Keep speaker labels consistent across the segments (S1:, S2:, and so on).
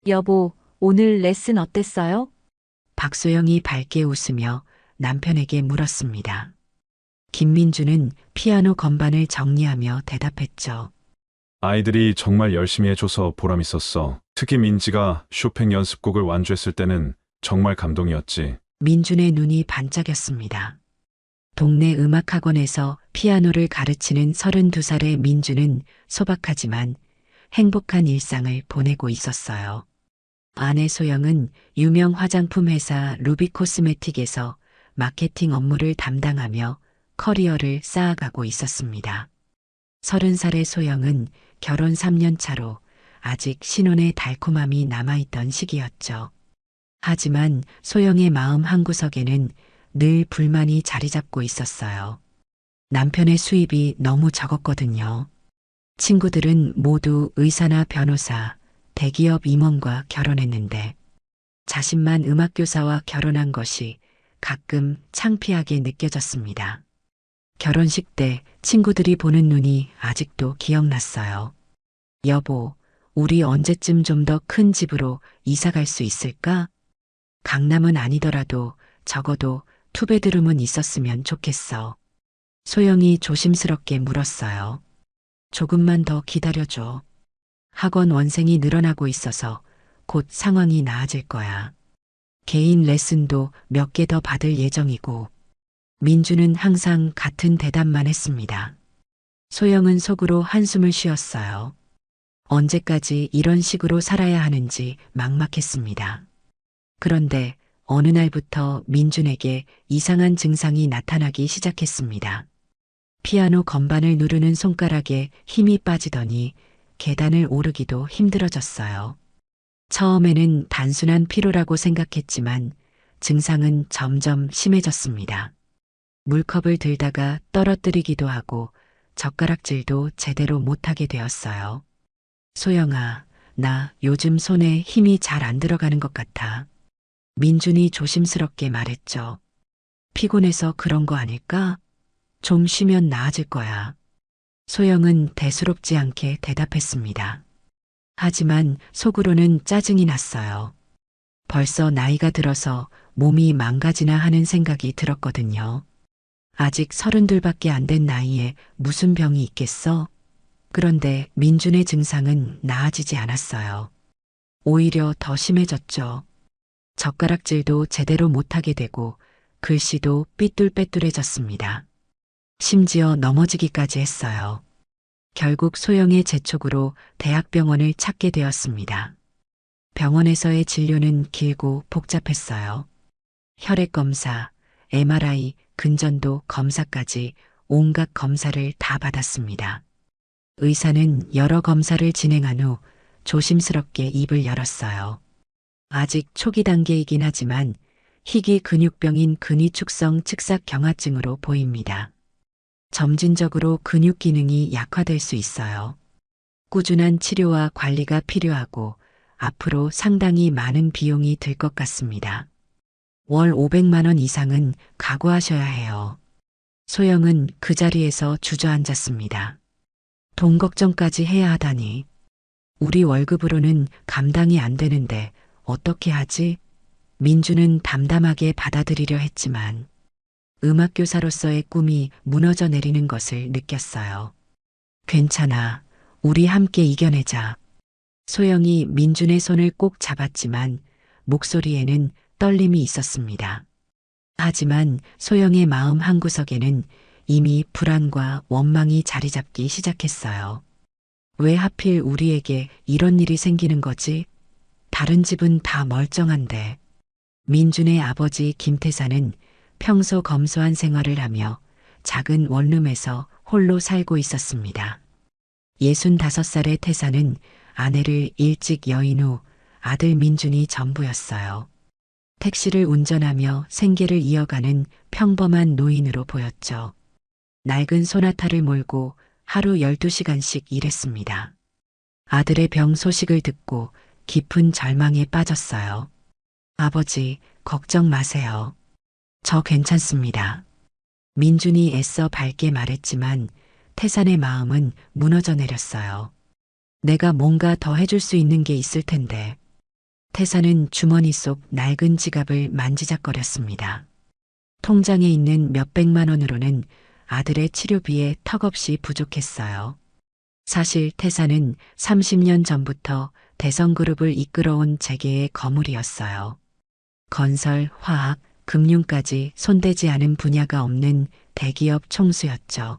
S1: 여보, 오늘 레슨 어땠어요?
S2: 박소영이 밝게 웃으며 남편에게 물었습니다. 김민주는 피아노 건반을 정리하며 대답했죠.
S3: 아이들이 정말 열심히 해줘서 보람 있었어. 특히 민지가 쇼팽 연습곡을 완주했을 때는 정말 감동이었지.
S2: 민준의 눈이 반짝였습니다. 동네 음악학원에서 피아노를 가르치는 32살의 민주는 소박하지만 행복한 일상을 보내고 있었어요. 아내 소영은 유명 화장품 회사 루비코스메틱에서 마케팅 업무를 담당하며 커리어를 쌓아가고 있었습니다. 30살의 소영은 결혼 3년 차로 아직 신혼의 달콤함이 남아있던 시기였죠. 하지만 소영의 마음 한구석에는 늘 불만이 자리 잡고 있었어요. 남편의 수입이 너무 적었거든요. 친구들은 모두 의사나 변호사, 대기업 임원과 결혼했는데 자신만 음악교사와 결혼한 것이 가끔 창피하게 느껴졌습니다. 결혼식 때 친구들이 보는 눈이 아직도 기억났어요. 여보, 우리 언제쯤 좀 더 큰 집으로 이사 갈 수 있을까? 강남은 아니더라도 적어도 투베드룸은 있었으면 좋겠어. 소영이 조심스럽게 물었어요. 조금만 더 기다려줘. 학원 원생이 늘어나고 있어서 곧 상황이 나아질 거야. 개인 레슨도 몇 개 더 받을 예정이고. 민주는 항상 같은 대답만 했습니다. 소영은 속으로 한숨을 쉬었어요. 언제까지 이런 식으로 살아야 하는지 막막했습니다. 그런데 어느 날부터 민준에게 이상한 증상이 나타나기 시작했습니다. 피아노 건반을 누르는 손가락에 힘이 빠지더니 계단을 오르기도 힘들어졌어요. 처음에는 단순한 피로라고 생각했지만 증상은 점점 심해졌습니다. 물컵을 들다가 떨어뜨리기도 하고 젓가락질도 제대로 못하게 되었어요. 소영아, 나 요즘 손에 힘이 잘 안 들어가는 것 같아. 민준이 조심스럽게 말했죠. 피곤해서 그런 거 아닐까? 좀 쉬면 나아질 거야. 소영은 대수롭지 않게 대답했습니다. 하지만 속으로는 짜증이 났어요. 벌써 나이가 들어서 몸이 망가지나 하는 생각이 들었거든요. 아직 32밖에 안 된 나이에 무슨 병이 있겠어? 그런데 민준의 증상은 나아지지 않았어요. 오히려 더 심해졌죠. 젓가락질도 제대로 못하게 되고 글씨도 삐뚤빼뚤해졌습니다. 심지어 넘어지기까지 했어요. 결국 소영의 재촉으로 대학병원을 찾게 되었습니다. 병원에서의 진료는 길고 복잡했어요. 혈액검사, MRI, 근전도 검사까지 온갖 검사를 다 받았습니다. 의사는 여러 검사를 진행한 후 조심스럽게 입을 열었어요. 아직 초기 단계이긴 하지만 희귀 근육병인 근위축성 측삭경화증으로 보입니다. 점진적으로 근육 기능이 약화될 수 있어요. 꾸준한 치료와 관리가 필요하고 앞으로 상당히 많은 비용이 들 것 같습니다. 월 500만 원 이상은 각오하셔야 해요. 소영은 그 자리에서 주저앉았습니다. 돈 걱정까지 해야 하다니. 우리 월급으로는 감당이 안 되는데 어떻게 하지? 민주는 담담하게 받아들이려 했지만 음악교사로서의 꿈이 무너져 내리는 것을 느꼈어요. 괜찮아. 우리 함께 이겨내자. 소영이 민준의 손을 꼭 잡았지만 목소리에는 떨림이 있었습니다. 하지만 소영의 마음 한구석에는 이미 불안과 원망이 자리 잡기 시작했어요. 왜 하필 우리에게 이런 일이 생기는 거지? 다른 집은 다 멀쩡한데. 민준의 아버지 김태사는 평소 검소한 생활을 하며 작은 원룸에서 홀로 살고 있었습니다. 65살의 태사는 아내를 일찍 여인 후 아들 민준이 전부였어요. 택시를 운전하며 생계를 이어가는 평범한 노인으로 보였죠. 낡은 소나타를 몰고 하루 12시간씩 일했습니다. 아들의 병 소식을 듣고 깊은 절망에 빠졌어요. 아버지, 걱정 마세요. 저 괜찮습니다. 민준이 애써 밝게 말했지만 태산의 마음은 무너져 내렸어요. 내가 뭔가 더 해줄 수 있는 게 있을 텐데. 태사는 주머니 속 낡은 지갑을 만지작거렸습니다. 통장에 있는 몇백만 원으로는 아들의 치료비에 턱없이 부족했어요. 사실 태사는 30년 전부터 대성그룹을 이끌어온 재계의 거물이었어요. 건설, 화학, 금융까지 손대지 않은 분야가 없는 대기업 총수였죠.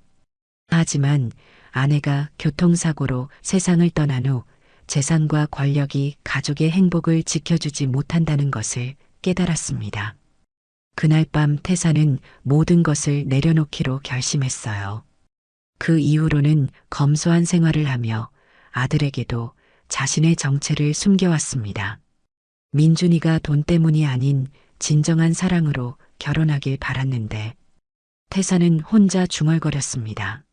S2: 하지만 아내가 교통사고로 세상을 떠난 후 재산과 권력이 가족의 행복을 지켜주지 못한다는 것을 깨달았습니다. 그날 밤 태사는 모든 것을 내려놓기로 결심했어요. 그 이후로는 검소한 생활을 하며 아들에게도 자신의 정체를 숨겨왔습니다. 민준이가 돈 때문이 아닌 진정한 사랑으로 결혼하길 바랐는데 태사는 혼자 중얼거렸습니다.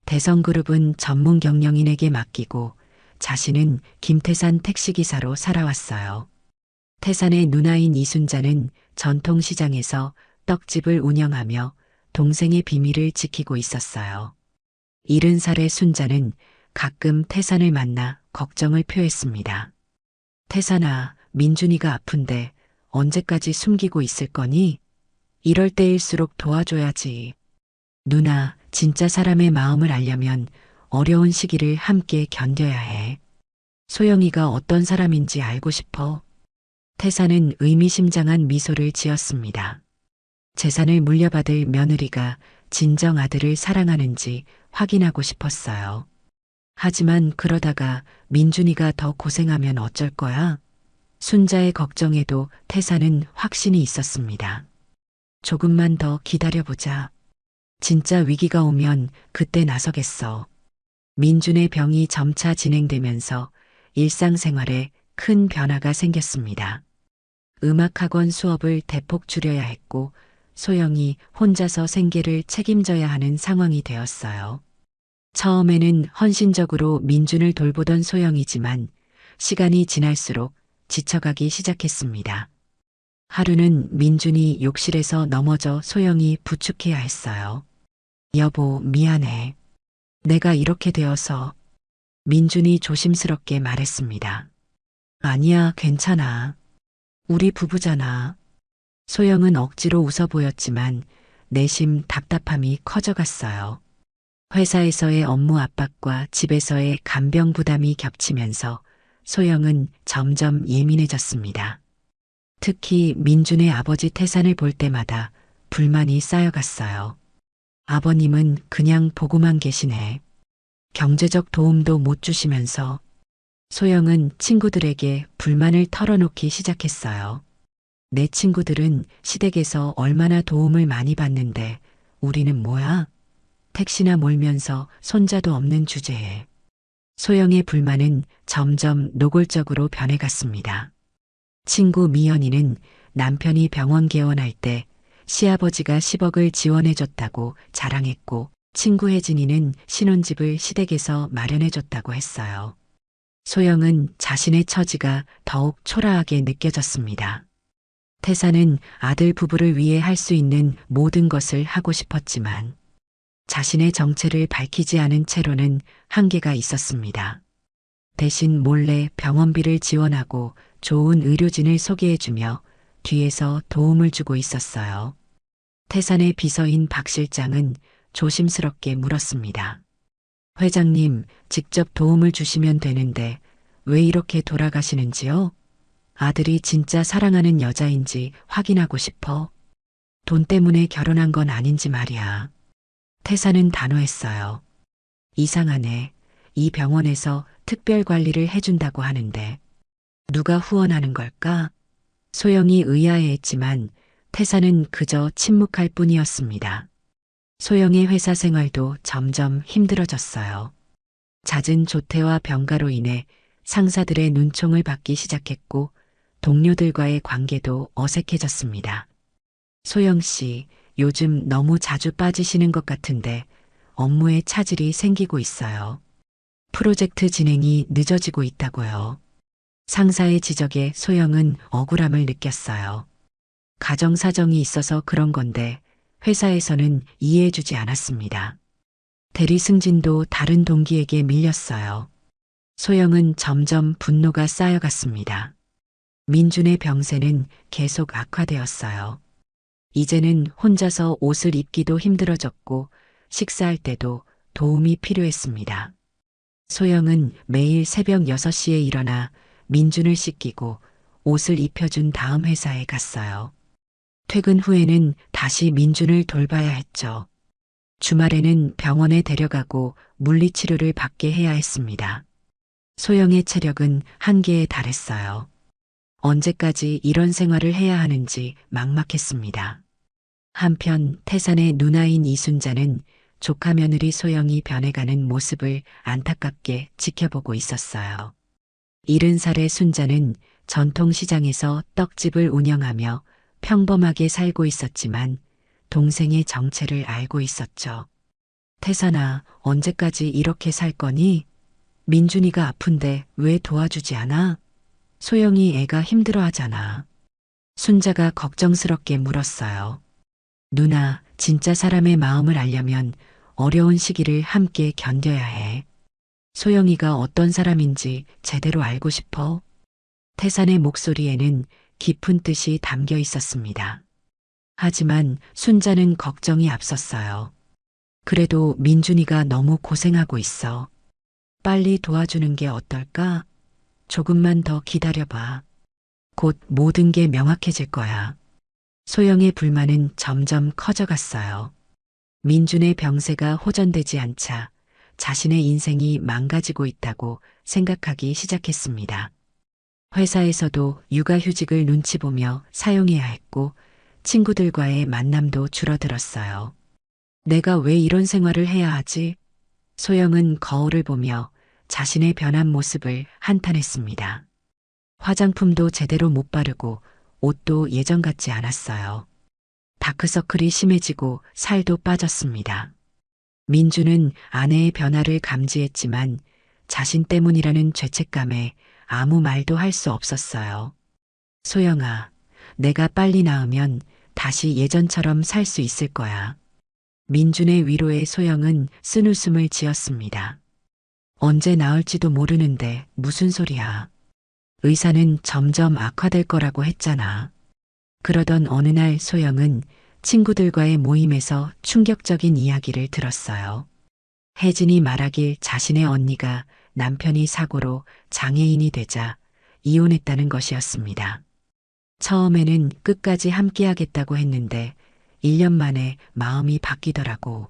S2: 대성그룹은 전문 경영인에게 맡기고 자신은 김태산 택시기사로 살아왔어요. 태산의 누나인 이순자는 전통시장에서 떡집을 운영하며 동생의 비밀을 지키고 있었어요. 70살의 순자는 가끔 태산을 만나 걱정을 표했습니다. 태산아, 민준이가 아픈데 언제까지 숨기고 있을 거니? 이럴 때일수록 도와줘야지. 누나, 진짜 사람의 마음을 알려면 어려운 시기를 함께 견뎌야 해. 소영이가 어떤 사람인지 알고 싶어. 태사는 의미심장한 미소를 지었습니다. 재산을 물려받을 며느리가 진정 아들을 사랑하는지 확인하고 싶었어요. 하지만 그러다가 민준이가 더 고생하면 어쩔 거야? 순자의 걱정에도 태사는 확신이 있었습니다. 조금만 더 기다려보자. 진짜 위기가 오면 그때 나서겠어. 민준의 병이 점차 진행되면서 일상생활에 큰 변화가 생겼습니다. 음악학원 수업을 대폭 줄여야 했고 소영이 혼자서 생계를 책임져야 하는 상황이 되었어요. 처음에는 헌신적으로 민준을 돌보던 소영이지만 시간이 지날수록 지쳐가기 시작했습니다. 하루는 민준이 욕실에서 넘어져 소영이 부축해야 했어요. 여보, 미안해. 내가 이렇게 되어서. 민준이 조심스럽게 말했습니다. 아니야, 괜찮아. 우리 부부잖아. 소영은 억지로 웃어 보였지만 내심 답답함이 커져갔어요. 회사에서의 업무 압박과 집에서의 간병 부담이 겹치면서 소영은 점점 예민해졌습니다. 특히 민준의 아버지 태산을 볼 때마다 불만이 쌓여갔어요. 아버님은 그냥 보고만 계시네. 경제적 도움도 못 주시면서. 소영은 친구들에게 불만을 털어놓기 시작했어요. 내 친구들은 시댁에서 얼마나 도움을 많이 받는데 우리는 뭐야? 택시나 몰면서 손자도 없는 주제에. 소영의 불만은 점점 노골적으로 변해갔습니다. 친구 미연이는 남편이 병원 개원할 때 시아버지가 10억을 지원해줬다고 자랑했고 친구 혜진이는 신혼집을 시댁에서 마련해줬다고 했어요. 소영은 자신의 처지가 더욱 초라하게 느껴졌습니다. 태사는 아들 부부를 위해 할 수 있는 모든 것을 하고 싶었지만 자신의 정체를 밝히지 않은 채로는 한계가 있었습니다. 대신 몰래 병원비를 지원하고 좋은 의료진을 소개해주며 뒤에서 도움을 주고 있었어요. 태산의 비서인 박 실장은 조심스럽게 물었습니다. 회장님, 직접 도움을 주시면 되는데 왜 이렇게 돌아가시는지요? 아들이 진짜 사랑하는 여자인지 확인하고 싶어. 돈 때문에 결혼한 건 아닌지 말이야. 태사는 단호했어요. 이상하네. 이 병원에서 특별 관리를 해준다고 하는데 누가 후원하는 걸까? 소영이 의아해했지만 태사는 그저 침묵할 뿐이었습니다. 소영의 회사 생활도 점점 힘들어졌어요. 잦은 조퇴와 병가로 인해 상사들의 눈총을 받기 시작했고 동료들과의 관계도 어색해졌습니다. 소영 씨, 요즘 너무 자주 빠지시는 것 같은데 업무에 차질이 생기고 있어요. 프로젝트 진행이 늦어지고 있다고요. 상사의 지적에 소영은 억울함을 느꼈어요. 가정 사정이 있어서 그런 건데 회사에서는 이해해주지 않았습니다. 대리 승진도 다른 동기에게 밀렸어요. 소영은 점점 분노가 쌓여갔습니다. 민준의 병세는 계속 악화되었어요. 이제는 혼자서 옷을 입기도 힘들어졌고 식사할 때도 도움이 필요했습니다. 소영은 매일 새벽 6시에 일어나 민준을 씻기고 옷을 입혀준 다음 회사에 갔어요. 퇴근 후에는 다시 민준을 돌봐야 했죠. 주말에는 병원에 데려가고 물리치료를 받게 해야 했습니다. 소영의 체력은 한계에 달했어요. 언제까지 이런 생활을 해야 하는지 막막했습니다. 한편 태산의 누나인 이순자는 조카 며느리 소영이 변해가는 모습을 안타깝게 지켜보고 있었어요. 70살의 순자는 전통시장에서 떡집을 운영하며 평범하게 살고 있었지만 동생의 정체를 알고 있었죠. 태산아, 언제까지 이렇게 살 거니? 민준이가 아픈데 왜 도와주지 않아? 소영이 애가 힘들어하잖아. 순자가 걱정스럽게 물었어요. 누나, 진짜 사람의 마음을 알려면 어려운 시기를 함께 견뎌야 해. 소영이가 어떤 사람인지 제대로 알고 싶어? 태산의 목소리에는 깊은 뜻이 담겨 있었습니다. 하지만 순자는 걱정이 앞섰어요. 그래도 민준이가 너무 고생하고 있어. 빨리 도와주는 게 어떨까? 조금만 더 기다려봐. 곧 모든 게 명확해질 거야. 소영의 불만은 점점 커져갔어요. 민준의 병세가 호전되지 않자 자신의 인생이 망가지고 있다고 생각하기 시작했습니다. 회사에서도 육아휴직을 눈치 보며 사용해야 했고 친구들과의 만남도 줄어들었어요. 내가 왜 이런 생활을 해야 하지? 소영은 거울을 보며 자신의 변한 모습을 한탄했습니다. 화장품도 제대로 못 바르고 옷도 예전 같지 않았어요. 다크서클이 심해지고 살도 빠졌습니다. 민주는 아내의 변화를 감지했지만 자신 때문이라는 죄책감에 아무 말도 할 수 없었어요. 소영아, 내가 빨리 나으면 다시 예전처럼 살 수 있을 거야. 민준의 위로에 소영은 쓴웃음을 지었습니다. 언제 나을지도 모르는데 무슨 소리야. 의사는 점점 악화될 거라고 했잖아. 그러던 어느 날 소영은 친구들과의 모임에서 충격적인 이야기를 들었어요. 혜진이 말하길 자신의 언니가 남편이 사고로 장애인이 되자 이혼했다는 것이었습니다. 처음에는 끝까지 함께하겠다고 했는데 1년 만에 마음이 바뀌더라고.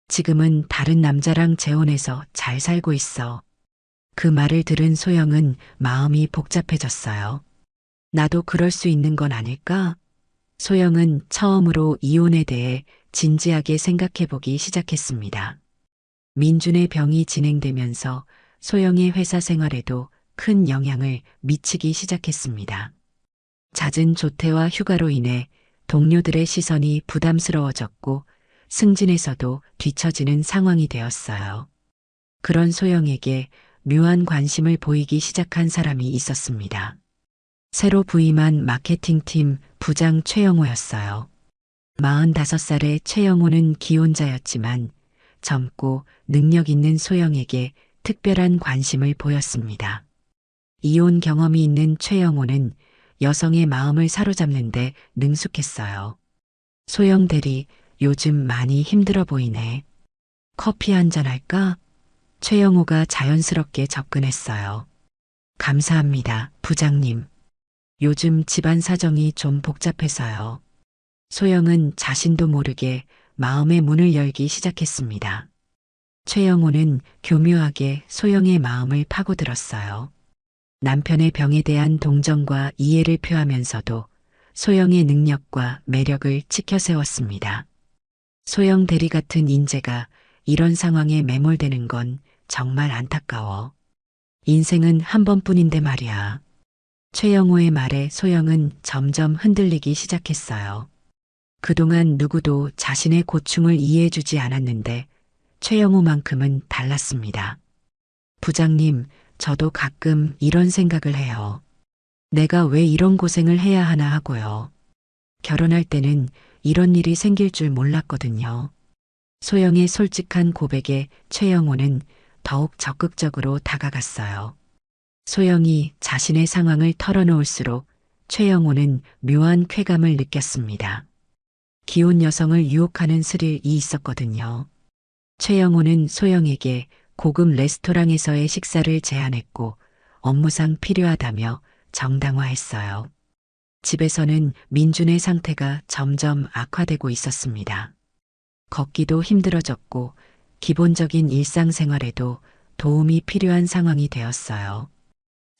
S2: 지금은 다른 남자랑 재혼해서 잘 살고 있어. 그 말을 들은 소영은 마음이 복잡해졌어요. 나도 그럴 수 있는 건 아닐까? 소영은 처음으로 이혼에 대해 진지하게 생각해보기 시작했습니다. 민준의 병이 진행되면서 소영의 회사 생활에도 큰 영향을 미치기 시작했습니다. 잦은 조퇴와 휴가로 인해 동료들의 시선이 부담스러워졌고 승진에서도 뒤처지는 상황이 되었어요. 그런 소영에게 묘한 관심을 보이기 시작한 사람이 있었습니다. 새로 부임한 마케팅팀 부장 최영호였어요. 45살의 최영호는 기혼자였지만 젊고 능력 있는 소영에게 특별한 관심을 보였습니다. 이혼 경험이 있는 최영호는 여성의 마음을 사로잡는데 능숙했어요. 소영 대리, 요즘 많이 힘들어 보이네. 커피 한잔 할까? 최영호가 자연스럽게 접근했어요. 감사합니다, 부장님. 요즘 집안 사정이 좀 복잡해서요. 소영은 자신도 모르게 마음의 문을 열기 시작했습니다. 최영호는 교묘하게 소영의 마음을 파고들었어요. 남편의 병에 대한 동정과 이해를 표하면서도 소영의 능력과 매력을 치켜세웠습니다. 소영 대리 같은 인재가 이런 상황에 매몰되는 건 정말 안타까워. 인생은 한 번뿐인데 말이야. 최영호의 말에 소영은 점점 흔들리기 시작했어요. 그동안 누구도 자신의 고충을 이해해주지 않았는데 최영호만큼은 달랐습니다. 부장님, 저도 가끔 이런 생각을 해요. 내가 왜 이런 고생을 해야 하나 하고요. 결혼할 때는 이런 일이 생길 줄 몰랐거든요. 소영의 솔직한 고백에 최영호는 더욱 적극적으로 다가갔어요. 소영이 자신의 상황을 털어놓을수록 최영호는 묘한 쾌감을 느꼈습니다. 기혼 여성을 유혹하는 스릴이 있었거든요. 최영호는 소영에게 고급 레스토랑에서의 식사를 제안했고 업무상 필요하다며 정당화했어요. 집에서는 민준의 상태가 점점 악화되고 있었습니다. 걷기도 힘들어졌고 기본적인 일상생활에도 도움이 필요한 상황이 되었어요.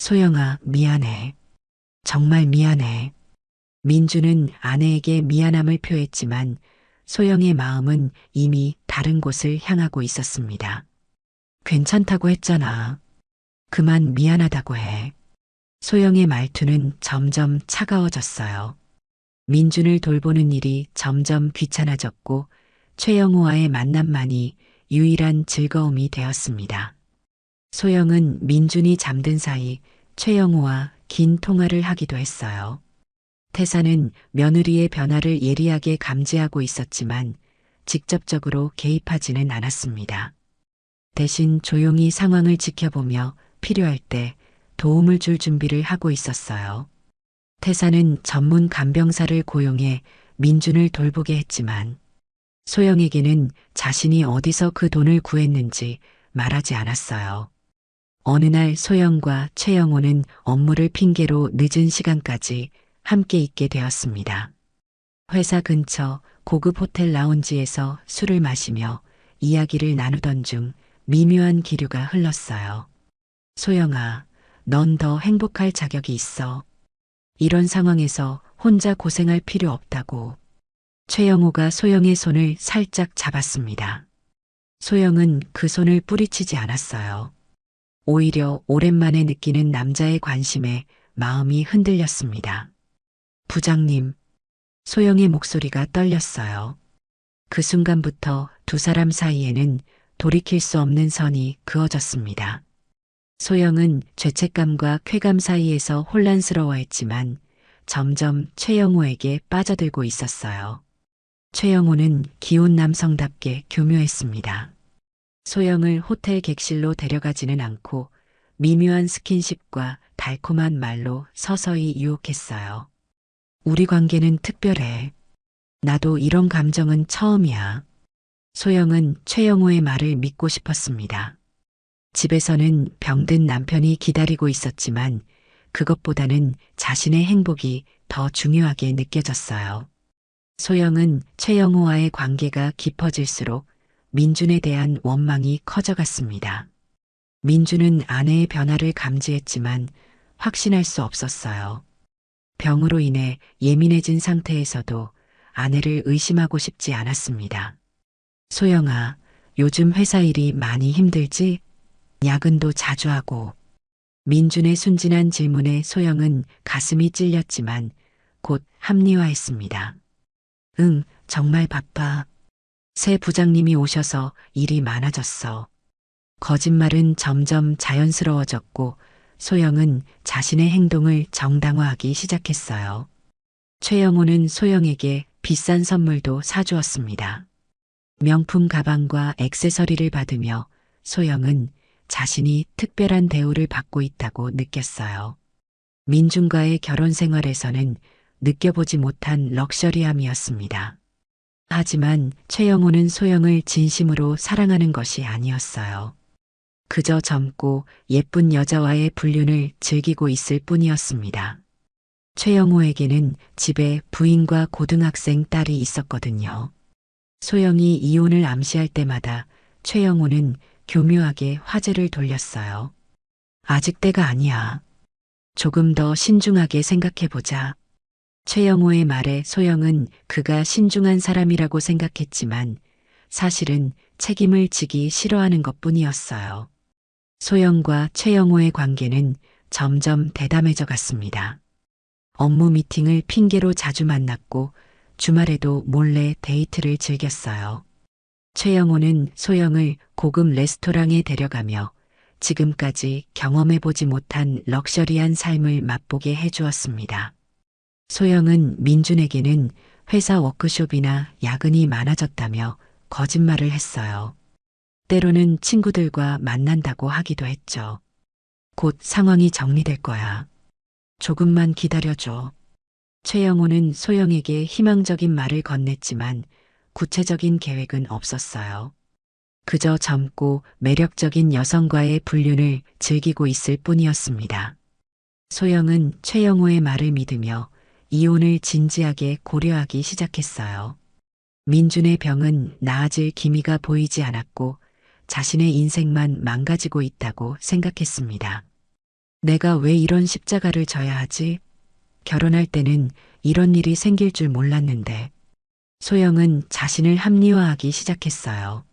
S2: 소영아, 미안해. 정말 미안해. 민주는 아내에게 미안함을 표했지만 소영의 마음은 이미 다른 곳을 향하고 있었습니다. 괜찮다고 했잖아. 그만 미안하다고 해. 소영의 말투는 점점 차가워졌어요. 민준을 돌보는 일이 점점 귀찮아졌고 최영호와의 만남만이 유일한 즐거움이 되었습니다. 소영은 민준이 잠든 사이 최영호와 긴 통화를 하기도 했어요. 태사는 며느리의 변화를 예리하게 감지하고 있었지만 직접적으로 개입하지는 않았습니다. 대신 조용히 상황을 지켜보며 필요할 때 도움을 줄 준비를 하고 있었어요. 태사는 전문 간병사를 고용해 민준을 돌보게 했지만 소영에게는 자신이 어디서 그 돈을 구했는지 말하지 않았어요. 어느 날 소영과 최영호는 업무를 핑계로 늦은 시간까지 함께 있게 되었습니다. 회사 근처 고급 호텔 라운지에서 술을 마시며 이야기를 나누던 중 미묘한 기류가 흘렀어요. 소영아, 넌 더 행복할 자격이 있어. 이런 상황에서 혼자 고생할 필요 없다고. 최영호가 소영의 손을 살짝 잡았습니다. 소영은 그 손을 뿌리치지 않았어요. 오히려 오랜만에 느끼는 남자의 관심에 마음이 흔들렸습니다. 부장님, 소영의 목소리가 떨렸어요. 그 순간부터 두 사람 사이에는 돌이킬 수 없는 선이 그어졌습니다. 소영은 죄책감과 쾌감 사이에서 혼란스러워했지만 점점 최영호에게 빠져들고 있었어요. 최영호는 기혼 남성답게 교묘했습니다. 소영을 호텔 객실로 데려가지는 않고 미묘한 스킨십과 달콤한 말로 서서히 유혹했어요. 우리 관계는 특별해. 나도 이런 감정은 처음이야. 소영은 최영호의 말을 믿고 싶었습니다. 집에서는 병든 남편이 기다리고 있었지만 그것보다는 자신의 행복이 더 중요하게 느껴졌어요. 소영은 최영호와의 관계가 깊어질수록 민준에 대한 원망이 커져갔습니다. 민준은 아내의 변화를 감지했지만 확신할 수 없었어요. 병으로 인해 예민해진 상태에서도 아내를 의심하고 싶지 않았습니다. 소영아, 요즘 회사 일이 많이 힘들지? 야근도 자주 하고. 민준의 순진한 질문에 소영은 가슴이 찔렸지만 곧 합리화했습니다. 응, 정말 바빠. 새 부장님이 오셔서 일이 많아졌어. 거짓말은 점점 자연스러워졌고 소영은 자신의 행동을 정당화하기 시작했어요. 최영호는 소영에게 비싼 선물도 사주었습니다. 명품 가방과 액세서리를 받으며 소영은 자신이 특별한 대우를 받고 있다고 느꼈어요. 민준과의 결혼 생활에서는 느껴보지 못한 럭셔리함이었습니다. 하지만 최영호는 소영을 진심으로 사랑하는 것이 아니었어요. 그저 젊고 예쁜 여자와의 불륜을 즐기고 있을 뿐이었습니다. 최영호에게는 집에 부인과 고등학생 딸이 있었거든요. 소영이 이혼을 암시할 때마다 최영호는 교묘하게 화제를 돌렸어요. 아직 때가 아니야. 조금 더 신중하게 생각해보자. 최영호의 말에 소영은 그가 신중한 사람이라고 생각했지만 사실은 책임을 지기 싫어하는 것뿐이었어요. 소영과 최영호의 관계는 점점 대담해져 갔습니다. 업무 미팅을 핑계로 자주 만났고 주말에도 몰래 데이트를 즐겼어요. 최영호는 소영을 고급 레스토랑에 데려가며 지금까지 경험해보지 못한 럭셔리한 삶을 맛보게 해주었습니다. 소영은 민준에게는 회사 워크숍이나 야근이 많아졌다며 거짓말을 했어요. 때로는 친구들과 만난다고 하기도 했죠. 곧 상황이 정리될 거야. 조금만 기다려줘. 최영호는 소영에게 희망적인 말을 건넸지만 구체적인 계획은 없었어요. 그저 젊고 매력적인 여성과의 불륜을 즐기고 있을 뿐이었습니다. 소영은 최영호의 말을 믿으며 이혼을 진지하게 고려하기 시작했어요. 민준의 병은 나아질 기미가 보이지 않았고 자신의 인생만 망가지고 있다고 생각했습니다. 내가 왜 이런 십자가를 져야 하지? 결혼할 때는 이런 일이 생길 줄 몰랐는데. 소영은 자신을 합리화하기 시작했어요.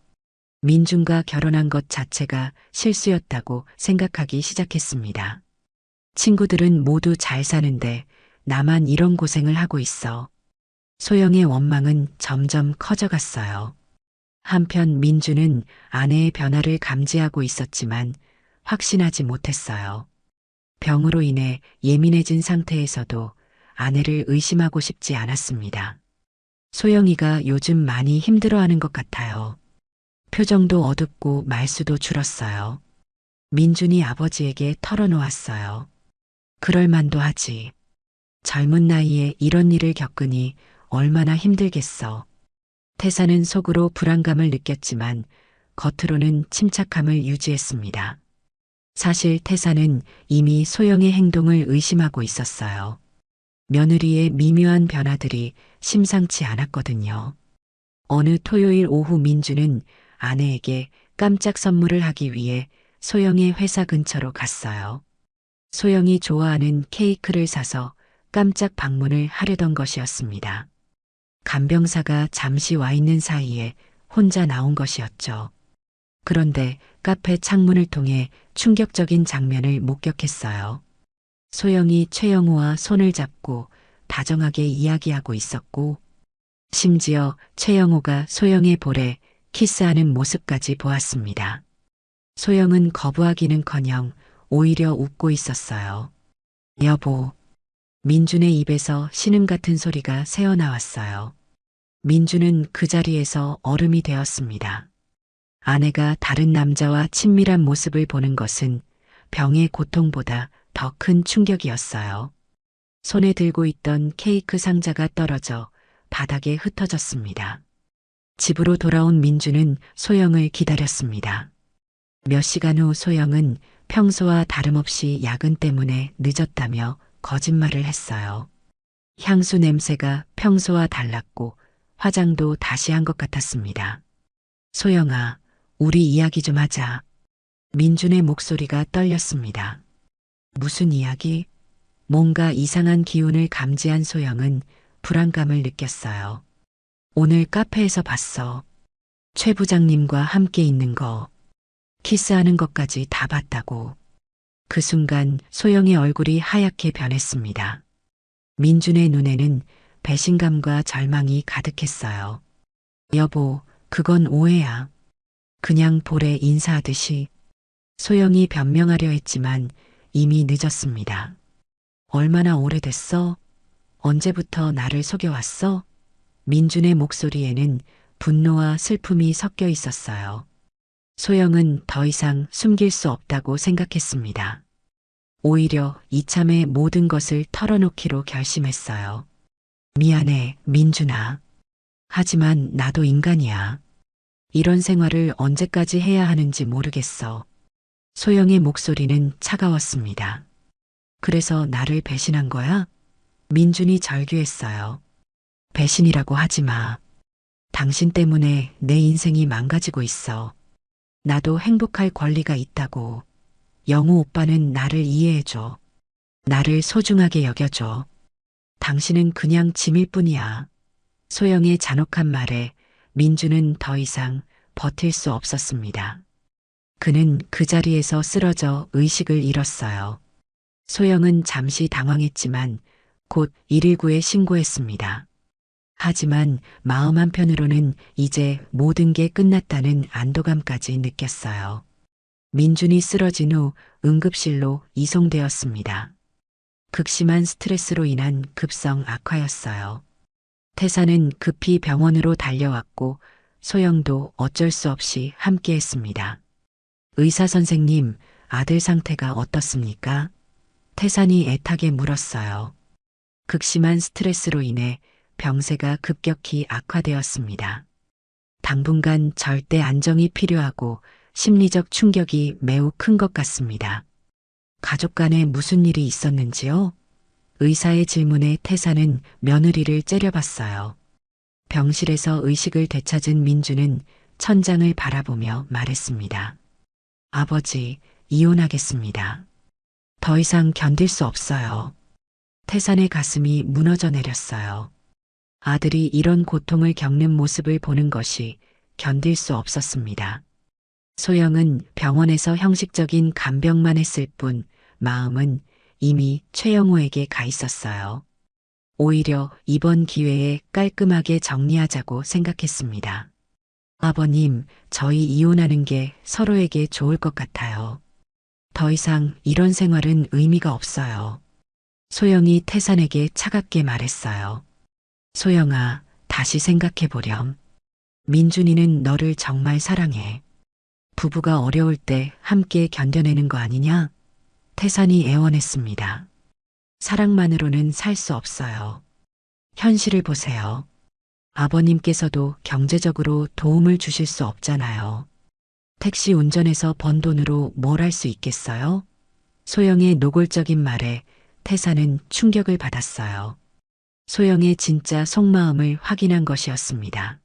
S2: 민준과 결혼한 것 자체가 실수였다고 생각하기 시작했습니다. 친구들은 모두 잘 사는데 나만 이런 고생을 하고 있어. 소영의 원망은 점점 커져갔어요. 한편 민준은 아내의 변화를 감지하고 있었지만 확신하지 못했어요. 병으로 인해 예민해진 상태에서도 아내를 의심하고 싶지 않았습니다. 소영이가 요즘 많이 힘들어하는 것 같아요. 표정도 어둡고 말수도 줄었어요. 민준이 아버지에게 털어놓았어요. 그럴 만도 하지. 젊은 나이에 이런 일을 겪으니 얼마나 힘들겠어. 태사는 속으로 불안감을 느꼈지만 겉으로는 침착함을 유지했습니다. 사실 태사는 이미 소영의 행동을 의심하고 있었어요. 며느리의 미묘한 변화들이 심상치 않았거든요. 어느 토요일 오후 민주는 아내에게 깜짝 선물을 하기 위해 소영의 회사 근처로 갔어요. 소영이 좋아하는 케이크를 사서 깜짝 방문을 하려던 것이었습니다. 간병사가 잠시 와 있는 사이에 혼자 나온 것이었죠. 그런데 카페 창문을 통해 충격적인 장면을 목격했어요. 소영이 최영호와 손을 잡고 다정하게 이야기하고 있었고, 심지어 최영호가 소영의 볼에 키스하는 모습까지 보았습니다. 소영은 거부하기는커녕 오히려 웃고 있었어요. 여보, 민준의 입에서 신음 같은 소리가 새어나왔어요. 민준은 그 자리에서 얼음이 되었습니다. 아내가 다른 남자와 친밀한 모습을 보는 것은 병의 고통보다 더 큰 충격이었어요. 손에 들고 있던 케이크 상자가 떨어져 바닥에 흩어졌습니다. 집으로 돌아온 민주는 소영을 기다렸습니다. 몇 시간 후 소영은 평소와 다름없이 야근 때문에 늦었다며 거짓말을 했어요. 향수 냄새가 평소와 달랐고 화장도 다시 한 것 같았습니다. 소영아, 우리 이야기 좀 하자. 민준의 목소리가 떨렸습니다. 무슨 이야기? 뭔가 이상한 기운을 감지한 소영은 불안감을 느꼈어요. 오늘 카페에서 봤어. 최 부장님과 함께 있는 거. 키스하는 것까지 다 봤다고. 그 순간 소영의 얼굴이 하얗게 변했습니다. 민준의 눈에는 배신감과 절망이 가득했어요. 여보, 그건 오해야. 그냥 볼에 인사하듯이. 소영이 변명하려 했지만 이미 늦었습니다. 얼마나 오래됐어? 언제부터 나를 속여왔어? 민준의 목소리에는 분노와 슬픔이 섞여 있었어요. 소영은 더 이상 숨길 수 없다고 생각했습니다. 오히려 이참에 모든 것을 털어놓기로 결심했어요. 미안해, 민준아. 하지만 나도 인간이야. 이런 생활을 언제까지 해야 하는지 모르겠어. 소영의 목소리는 차가웠습니다. 그래서 나를 배신한 거야? 민준이 절규했어요. 배신이라고 하지 마. 당신 때문에 내 인생이 망가지고 있어. 나도 행복할 권리가 있다고. 영우 오빠는 나를 이해해줘. 나를 소중하게 여겨줘. 당신은 그냥 짐일 뿐이야. 소영의 잔혹한 말에 민주는 더 이상 버틸 수 없었습니다. 그는 그 자리에서 쓰러져 의식을 잃었어요. 소영은 잠시 당황했지만 곧 119에 신고했습니다. 하지만 마음 한편으로는 이제 모든 게 끝났다는 안도감까지 느꼈어요. 민준이 쓰러진 후 응급실로 이송되었습니다. 극심한 스트레스로 인한 급성 악화였어요. 태사는 급히 병원으로 달려왔고 소영도 어쩔 수 없이 함께했습니다. 의사 선생님, 아들 상태가 어떻습니까? 태산이 애타게 물었어요. 극심한 스트레스로 인해 병세가 급격히 악화되었습니다. 당분간 절대 안정이 필요하고 심리적 충격이 매우 큰 것 같습니다. 가족 간에 무슨 일이 있었는지요? 의사의 질문에 태사는 며느리를 째려봤어요. 병실에서 의식을 되찾은 민주는 천장을 바라보며 말했습니다. 아버지, 이혼하겠습니다. 더 이상 견딜 수 없어요. 태산의 가슴이 무너져 내렸어요. 아들이 이런 고통을 겪는 모습을 보는 것이 견딜 수 없었습니다. 소영은 병원에서 형식적인 간병만 했을 뿐 마음은 이미 최영호에게 가 있었어요. 오히려 이번 기회에 깔끔하게 정리하자고 생각했습니다. 아버님, 저희 이혼하는 게 서로에게 좋을 것 같아요. 더 이상 이런 생활은 의미가 없어요. 소영이 태산에게 차갑게 말했어요. 소영아, 다시 생각해 보렴. 민준이는 너를 정말 사랑해. 부부가 어려울 때 함께 견뎌내는 거 아니냐? 태산이 애원했습니다. 사랑만으로는 살 수 없어요. 현실을 보세요. 아버님께서도 경제적으로 도움을 주실 수 없잖아요. 택시 운전해서 번 돈으로 뭘 할 수 있겠어요? 소영의 노골적인 말에 태산은 충격을 받았어요. 소영의 진짜 속마음을 확인한 것이었습니다.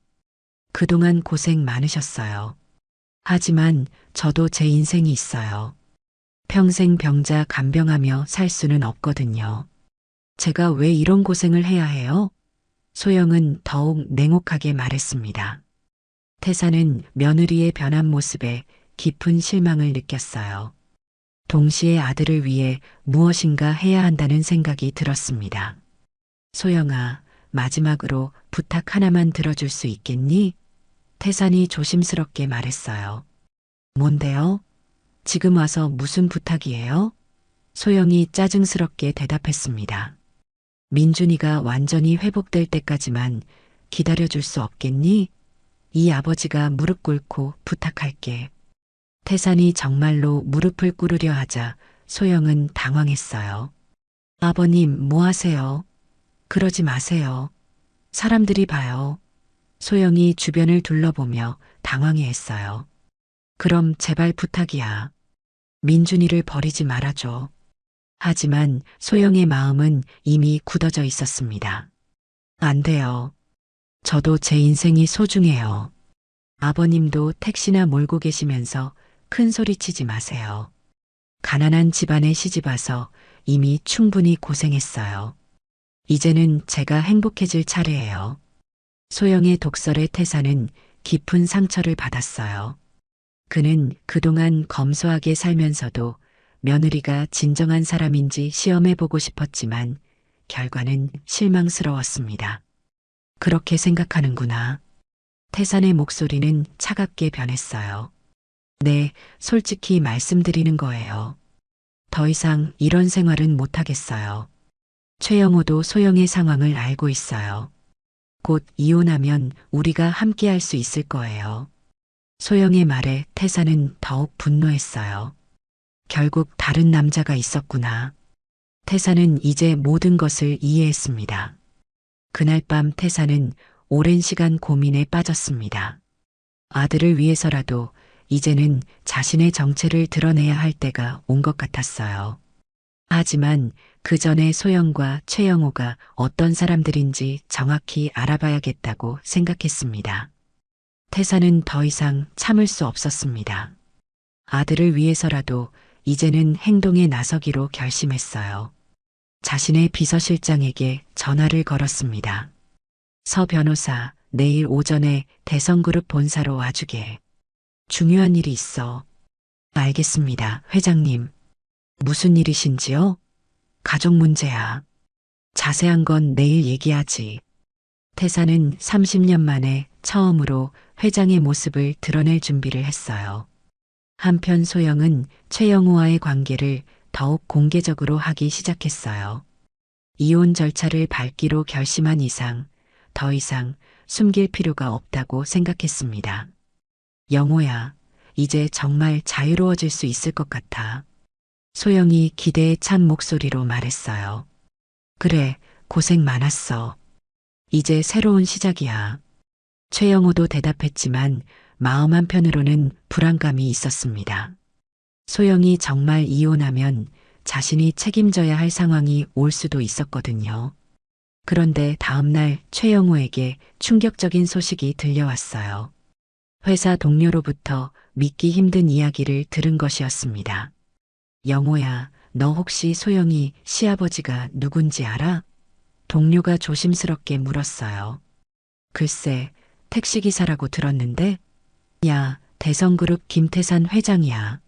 S2: 그동안 고생 많으셨어요. 하지만 저도 제 인생이 있어요. 평생 병자 간병하며 살 수는 없거든요. 제가 왜 이런 고생을 해야 해요? 소영은 더욱 냉혹하게 말했습니다. 태사는 며느리의 변한 모습에 깊은 실망을 느꼈어요. 동시에 아들을 위해 무엇인가 해야 한다는 생각이 들었습니다. 소영아, 마지막으로 부탁 하나만 들어줄 수 있겠니? 태산이 조심스럽게 말했어요. 뭔데요? 지금 와서 무슨 부탁이에요? 소영이 짜증스럽게 대답했습니다. 민준이가 완전히 회복될 때까지만 기다려줄 수 없겠니? 이 아버지가 무릎 꿇고 부탁할게. 태산이 정말로 무릎을 꿇으려 하자 소영은 당황했어요. 아버님, 뭐 하세요? 그러지 마세요. 사람들이 봐요. 소영이 주변을 둘러보며 당황해했어요. 그럼 제발 부탁이야. 민준이를 버리지 말아줘. 하지만 소영의 마음은 이미 굳어져 있었습니다. 안 돼요. 저도 제 인생이 소중해요. 아버님도 택시나 몰고 계시면서 큰 소리 치지 마세요. 가난한 집안에 시집와서 이미 충분히 고생했어요. 이제는 제가 행복해질 차례예요. 소영의 독설의 태사는 깊은 상처를 받았어요. 그는 그동안 검소하게 살면서도 며느리가 진정한 사람인지 시험해보고 싶었지만 결과는 실망스러웠습니다. 그렇게 생각하는구나. 태산의 목소리는 차갑게 변했어요. 네, 솔직히 말씀드리는 거예요. 더 이상 이런 생활은 못하겠어요. 최영호도 소영의 상황을 알고 있어요. 곧 이혼하면 우리가 함께 할 수 있을 거예요. 소영의 말에 태사는 더욱 분노했어요. 결국 다른 남자가 있었구나. 태사는 이제 모든 것을 이해했습니다. 그날 밤 태사는 오랜 시간 고민에 빠졌습니다. 아들을 위해서라도 이제는 자신의 정체를 드러내야 할 때가 온 것 같았어요. 하지만 그 전에 소영과 최영호가 어떤 사람들인지 정확히 알아봐야겠다고 생각했습니다. 태사는 더 이상 참을 수 없었습니다. 아들을 위해서라도 이제는 행동에 나서기로 결심했어요. 자신의 비서실장에게 전화를 걸었습니다. 서 변호사, 내일 오전에 대성그룹 본사로 와주게. 중요한 일이 있어. 알겠습니다, 회장님. 무슨 일이신지요? 가족 문제야. 자세한 건 내일 얘기하지. 태사는 30년 만에 처음으로 회장의 모습을 드러낼 준비를 했어요. 한편 소영은 최영호와의 관계를 더욱 공개적으로 하기 시작했어요. 이혼 절차를 밟기로 결심한 이상 더 이상 숨길 필요가 없다고 생각했습니다. 영호야, 이제 정말 자유로워질 수 있을 것 같아. 소영이 기대에 찬 목소리로 말했어요. 그래, 고생 많았어. 이제 새로운 시작이야. 최영호도 대답했지만 마음 한편으로는 불안감이 있었습니다. 소영이 정말 이혼하면 자신이 책임져야 할 상황이 올 수도 있었거든요. 그런데 다음날 최영호에게 충격적인 소식이 들려왔어요. 회사 동료로부터 믿기 힘든 이야기를 들은 것이었습니다. 영호야, 너 혹시 소영이 시아버지가 누군지 알아? 동료가 조심스럽게 물었어요. 글쎄, 택시기사라고 들었는데? 야, 대성그룹 김태산 회장이야.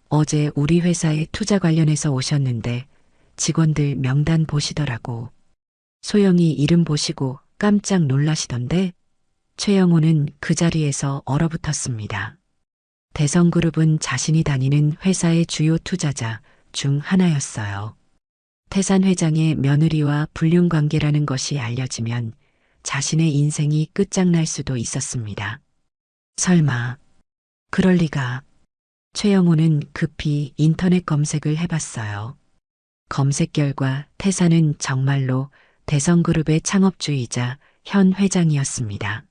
S2: 어제 우리 회사에 투자 관련해서 오셨는데 직원들 명단 보시더라고. 소영이 이름 보시고 깜짝 놀라시던데 최영호는 그 자리에서 얼어붙었습니다. 대성그룹은 자신이 다니는 회사의 주요 투자자 중 하나였어요. 태산 회장의 며느리와 불륜 관계라는 것이 알려지면 자신의 인생이 끝장날 수도 있었습니다. 설마, 그럴 리가. 최영호는 급히 인터넷 검색을 해봤어요. 검색 결과 태산은 정말로 대성그룹의 창업주이자 현 회장이었습니다.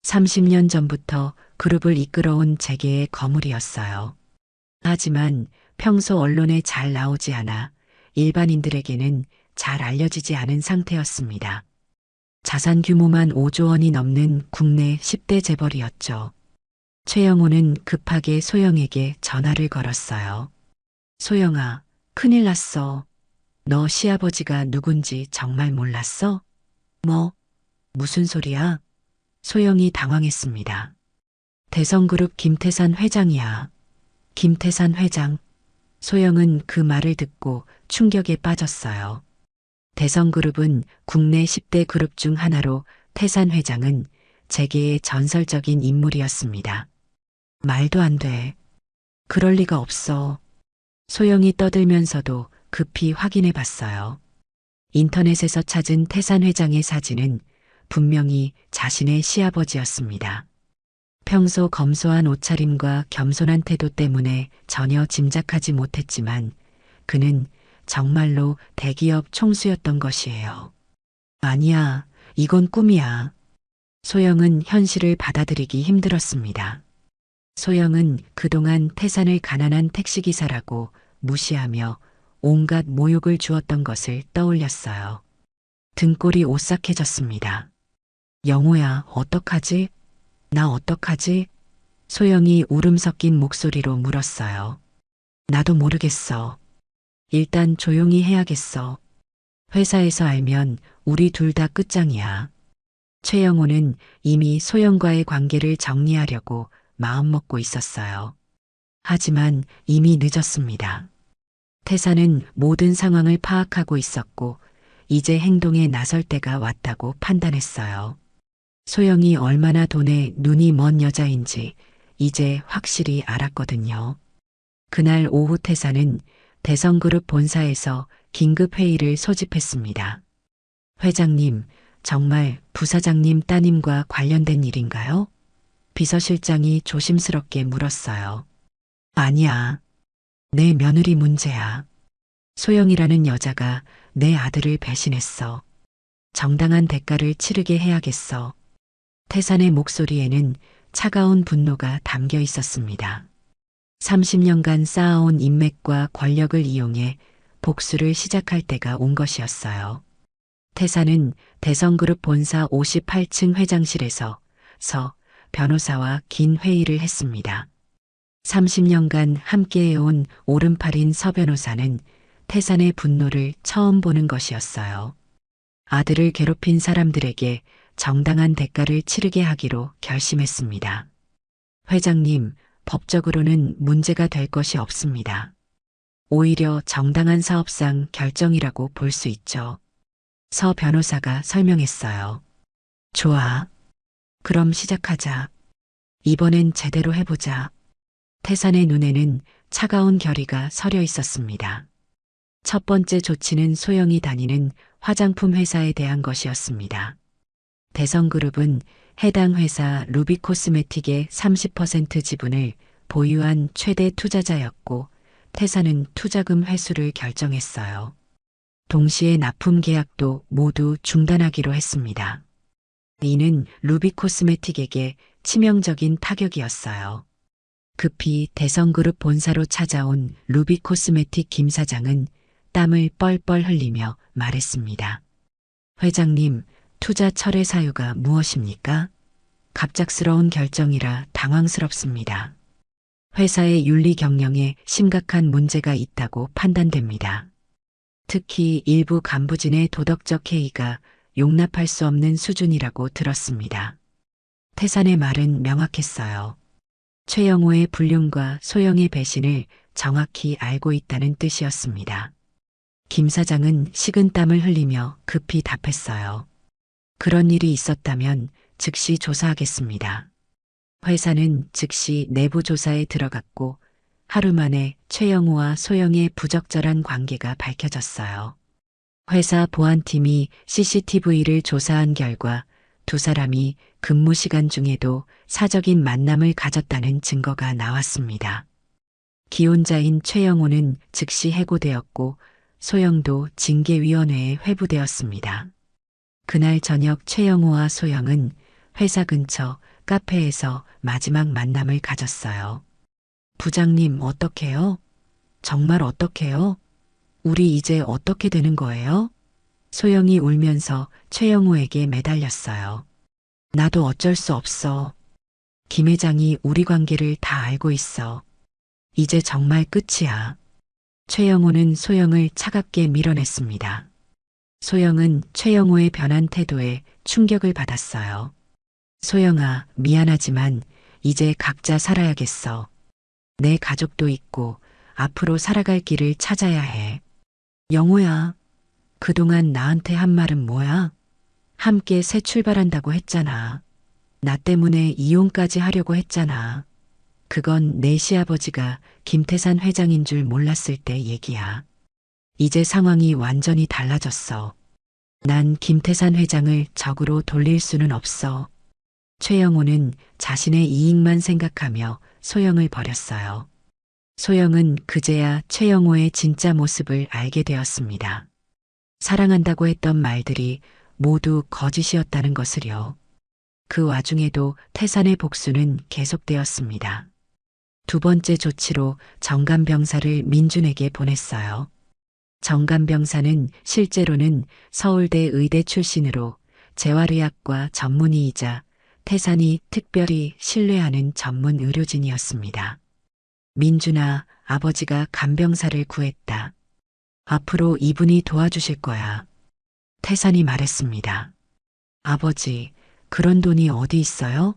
S2: 30년 전부터 그룹을 이끌어온 재계의 거물이었어요. 하지만 평소 언론에 잘 나오지 않아 일반인들에게는 잘 알려지지 않은 상태였습니다. 자산 규모만 5조 원이 넘는 국내 10대 재벌이었죠. 최영호는 급하게 소영에게 전화를 걸었어요. 소영아, 큰일 났어. 너 시아버지가 누군지 정말 몰랐어? 뭐? 무슨 소리야? 소영이 당황했습니다. 대성그룹 김태산 회장이야. 김태산 회장. 소영은 그 말을 듣고 충격에 빠졌어요. 대성그룹은 국내 10대 그룹 중 하나로 태산 회장은 재계의 전설적인 인물이었습니다. 말도 안 돼. 그럴 리가 없어. 소영이 떠들면서도 급히 확인해 봤어요. 인터넷에서 찾은 태산 회장의 사진은 분명히 자신의 시아버지였습니다. 평소 검소한 옷차림과 겸손한 태도 때문에 전혀 짐작하지 못했지만 그는 정말로 대기업 총수였던 것이에요. 아니야, 이건 꿈이야. 소영은 현실을 받아들이기 힘들었습니다. 소영은 그동안 태산을 가난한 택시기사라고 무시하며 온갖 모욕을 주었던 것을 떠올렸어요. 등골이 오싹해졌습니다. 영호야, 어떡하지? 나 어떡하지? 소영이 울음 섞인 목소리로 물었어요. 나도 모르겠어. 일단 조용히 해야겠어. 회사에서 알면 우리 둘 다 끝장이야. 최영호는 이미 소영과의 관계를 정리하려고 마음먹고 있었어요. 하지만 이미 늦었습니다. 태산은 모든 상황을 파악하고 있었고 이제 행동에 나설 때가 왔다고 판단했어요. 소영이 얼마나 돈에 눈이 먼 여자인지 이제 확실히 알았거든요. 그날 오후 태산은 대성그룹 본사에서 긴급회의를 소집했습니다. 회장님, 정말 부사장님 따님과 관련된 일인가요? 비서실장이 조심스럽게 물었어요. 아니야. 내 며느리 문제야. 소영이라는 여자가 내 아들을 배신했어. 정당한 대가를 치르게 해야겠어. 태산의 목소리에는 차가운 분노가 담겨 있었습니다. 30년간 쌓아온 인맥과 권력을 이용해 복수를 시작할 때가 온 것이었어요. 태산은 대성그룹 본사 58층 회장실에서 변호사와 긴 회의를 했습니다. 30년간 함께해온 오른팔인 서 변호사는 태산의 분노를 처음 보는 것이었어요. 아들을 괴롭힌 사람들에게 정당한 대가를 치르게 하기로 결심했습니다. 회장님, 법적으로는 문제가 될 것이 없습니다. 오히려 정당한 사업상 결정이라고 볼 수 있죠. 서 변호사가 설명했어요. 좋아. 그럼 시작하자. 이번엔 제대로 해보자. 태산의 눈에는 차가운 결의가 서려 있었습니다. 첫 번째 조치는 소영이 다니는 화장품 회사에 대한 것이었습니다. 대성그룹은 해당 회사 루비코스메틱의 30% 지분을 보유한 최대 투자자였고 태사는 투자금 회수를 결정했어요. 동시에 납품 계약도 모두 중단하기로 했습니다. 이는 루비 코스메틱에게 치명적인 타격이었어요. 급히 대성그룹 본사로 찾아온 루비 코스메틱 김 사장은 땀을 뻘뻘 흘리며 말했습니다. 회장님, 투자 철회 사유가 무엇입니까? 갑작스러운 결정이라 당황스럽습니다. 회사의 윤리 경영에 심각한 문제가 있다고 판단됩니다. 특히 일부 간부진의 도덕적 해이가 용납할 수 없는 수준이라고 들었습니다. 태산의 말은 명확했어요. 최영호의 불륜과 소영의 배신을 정확히 알고 있다는 뜻이었습니다. 김 사장은 식은땀을 흘리며 급히 답했어요. 그런 일이 있었다면 즉시 조사하겠습니다. 회사는 즉시 내부 조사에 들어갔고 하루 만에 최영호와 소영의 부적절한 관계가 밝혀졌어요. 회사 보안팀이 CCTV를 조사한 결과 두 사람이 근무 시간 중에도 사적인 만남을 가졌다는 증거가 나왔습니다. 기혼자인 최영호는 즉시 해고되었고 소영도 징계위원회에 회부되었습니다. 그날 저녁 최영호와 소영은 회사 근처 카페에서 마지막 만남을 가졌어요. 부장님, 어떡해요? 정말 어떡해요? 우리 이제 어떻게 되는 거예요? 소영이 울면서 최영호에게 매달렸어요. 나도 어쩔 수 없어. 김 회장이 우리 관계를 다 알고 있어. 이제 정말 끝이야. 최영호는 소영을 차갑게 밀어냈습니다. 소영은 최영호의 변한 태도에 충격을 받았어요. 소영아, 미안하지만 이제 각자 살아야겠어. 내 가족도 있고 앞으로 살아갈 길을 찾아야 해. 영호야, 그동안 나한테 한 말은 뭐야? 함께 새 출발한다고 했잖아. 나 때문에 이혼까지 하려고 했잖아. 그건 내 시아버지가 김태산 회장인 줄 몰랐을 때 얘기야. 이제 상황이 완전히 달라졌어. 난 김태산 회장을 적으로 돌릴 수는 없어. 최영호는 자신의 이익만 생각하며 소영을 버렸어요. 소영은 그제야 최영호의 진짜 모습을 알게 되었습니다. 사랑한다고 했던 말들이 모두 거짓이었다는 것을요. 그 와중에도 태산의 복수는 계속되었습니다. 두 번째 조치로 정간병사를 민준에게 보냈어요. 정간병사는 실제로는 서울대 의대 출신으로 재활의학과 전문의이자 태산이 특별히 신뢰하는 전문 의료진이었습니다. 민준아, 아버지가 간병사를 구했다. 앞으로 이분이 도와주실 거야. 태산이 말했습니다. 아버지, 그런 돈이 어디 있어요?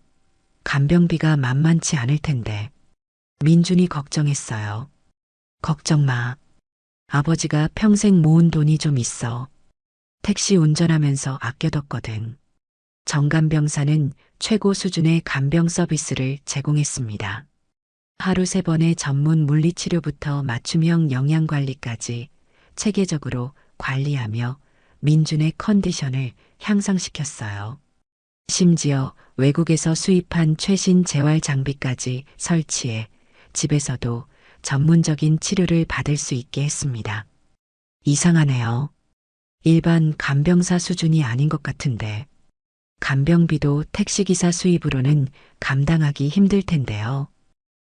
S2: 간병비가 만만치 않을 텐데. 민준이 걱정했어요. 걱정 마. 아버지가 평생 모은 돈이 좀 있어. 택시 운전하면서 아껴뒀거든. 정간병사는 최고 수준의 간병 서비스를 제공했습니다. 하루 3번의 전문 물리치료부터 맞춤형 영양관리까지 체계적으로 관리하며 민준의 컨디션을 향상시켰어요. 심지어 외국에서 수입한 최신 재활 장비까지 설치해 집에서도 전문적인 치료를 받을 수 있게 했습니다. 이상하네요. 일반 간병사 수준이 아닌 것 같은데. 간병비도 택시기사 수입으로는 감당하기 힘들 텐데요.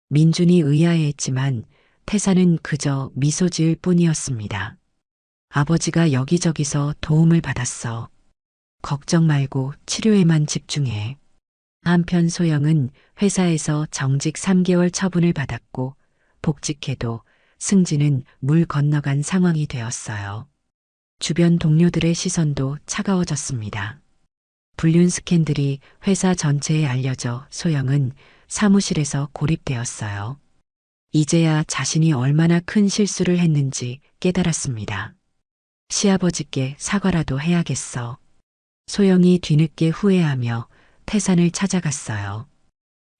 S2: 민준이 의아해했지만 태사는 그저 미소 지을 뿐이었습니다. 아버지가 여기저기서 도움을 받았어. 걱정 말고 치료에만 집중해. 한편 소영은 회사에서 정직 3개월 처분을 받았고 복직해도 승진은 물 건너간 상황이 되었어요. 주변 동료들의 시선도 차가워졌습니다. 불륜 스캔들이 회사 전체에 알려져 소영은 사무실에서 고립되었어요. 이제야 자신이 얼마나 큰 실수를 했는지 깨달았습니다. 시아버지께 사과라도 해야겠어. 소영이 뒤늦게 후회하며 태산을 찾아갔어요.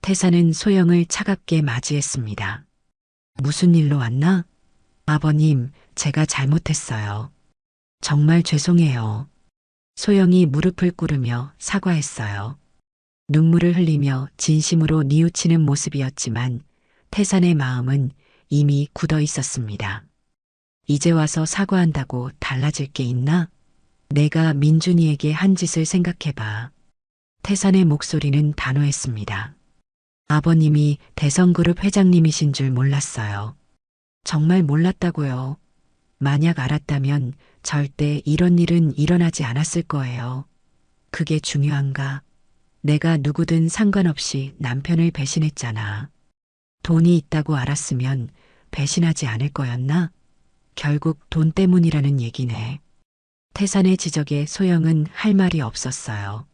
S2: 태산은 소영을 차갑게 맞이했습니다. 무슨 일로 왔나? 아버님, 제가 잘못했어요. 정말 죄송해요. 소영이 무릎을 꿇으며 사과했어요. 눈물을 흘리며 진심으로 뉘우치는 모습이었지만 태산의 마음은 이미 굳어 있었습니다. 이제 와서 사과한다고 달라질 게 있나? 내가 민준이에게 한 짓을 생각해봐. 태산의 목소리는 단호했습니다. 아버님이 대성그룹 회장님이신 줄 몰랐어요. 정말 몰랐다고요. 만약 알았다면 절대 이런 일은 일어나지 않았을 거예요. 그게 중요한가? 내가 누구든 상관없이 남편을 배신했잖아. 돈이 있다고 알았으면 배신하지 않을 거였나? 결국 돈 때문이라는 얘기네. 태산의 지적에 소영은 할 말이 없었어요.